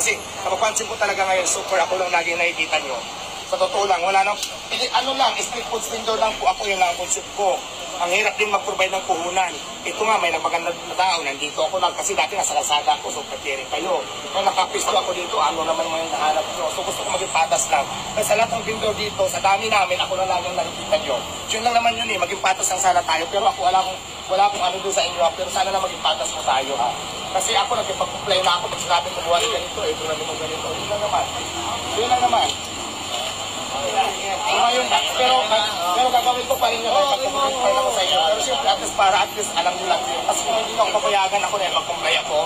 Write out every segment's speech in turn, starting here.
Kasi napapansin ko talaga ngayon, super ako lang lagi nakikita nyo. Sa totoo lang, wala nang, ano lang, street food vendor lang po ako, yun lang ang concept ko. Ang hirap din mag-provide ng puhunan. Ito nga, may napaganda na tao, nandito ako lang, kasi dati nasa kalsada ako, so pag-caring kayo. Kung nakapisto ako dito, ano naman yung nahanap nyo. So gusto ko maging patas lang. Kasi sa lahat ng vendor dito, sa dami namin, ako na lang yung nakikita nyo. Yun lang naman yun maging patas lang sana tayo. Pero ako wala akong ano doon sa inyo, pero sana na maging patas mo tayo ha. Kasi ako nagpag-complain na ako, pag sinabi ko buwan ganito, ito na naman ganito. Yun lang naman. Yun lang naman. Pero gagawin ko pa rin yun, pag-complain pa rin ako sa inyo. Pero siyempre, at least alam nyo lang yun. Kasi kung hindi na ako papayagan ako na mag-comply ako,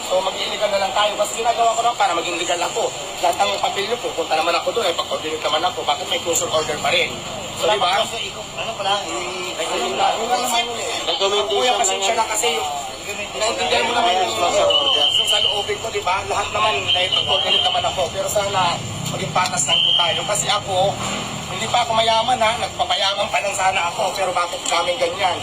so mag-illegal na lang tayo. Kasi ginagawa ko na para maging legal ako. Lahat ng papilyo ko, punta naman ako doon, pag-coordinate naman ako, bakit may closure order pa rin? So, di ba? Ano pala? Yun lang naman yun Kuya, pasensya na kasi naintindihan mo naman yung sa loobin ko, di ba? Lahat naman, pag-coordinate naman ako. Pero sana maging patas lang po tayo. Kasi ako, hindi pa ako mayaman ha, nagpapayaman pa lang sana ako. Pero bakit kami ganyan?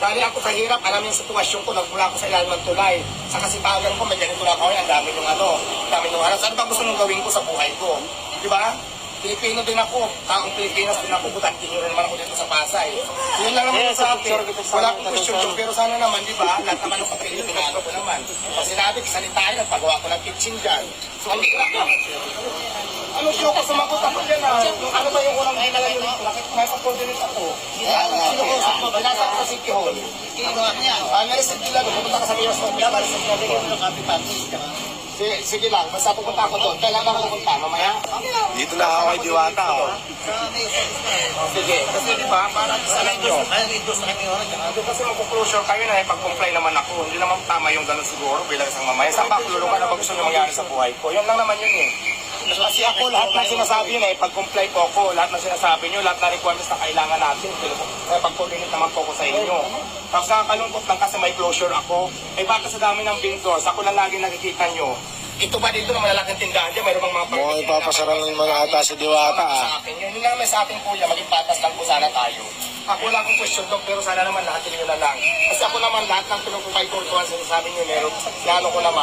Dahil ako sa hirap, alam yung sitwasyon ko, nagmula ako sa ilalim ng tulay. Sa kasipagan ko, may ganito na ako, ang dami nung ano, dami nung harap. Ano ba gusto nung gawin ko sa buhay ko? Di ba? Pilipino din ako, taong Pilipinas din ako, butantino rin naman ako dito sa Pasay. Yun lang naman sa akin, wala akong question doon, pero sana naman, di ba, lahat naman ng papel yung pinalo ko naman. Pag sinabi, salitahin, nagpagawa ko ng kitchen dyan. So, ano siya ako sumagot ako dyan ano ba yung unang hinala yun? May pag-coordinate ako. Sino ko sa nasa sa City Hall? Narisip nila, pupunta ka sa Miras Mobile, narisip nila, bigay mo ng copy package ka. Sige lang, basta pupunta ako doon. Kailan ako pupunta? Mamaya? Dito na ako kay Diwata. Sige, kasi di ba, para sa inyo. Kasi magpo-closure kayo na pag-comply naman ako. Hindi naman tama yung ganun siguro bilang isang mamaya. Saan ba kululong ka na ba gusto nyo mangyari sa buhay ko? Yun lang naman yun Kasi ako, lahat ng sinasabi nyo pag-comply po ako, lahat ng sinasabi nyo, lahat ng requirements na kailangan natin, pag-coordinate naman po ako sa inyo. Tapos nakakalungkot lang kasi may closure ako. Baka sa dami ng vendors, ako lang lagi nakikita nyo. Ito ba dito ng malalaking tindahan dyan? Mayroon bang mga Mukhang ipapasarang ng mga ata sa Diwata sa akin. Yun naman sa akin kuya, maging patas lang po sana tayo. Ako wala akong question doon, pero sana naman lahat nyo na lang. Kasi ako naman lahat ng pinupupay ko, kung sinasabi nyo meron, lalo ko naman.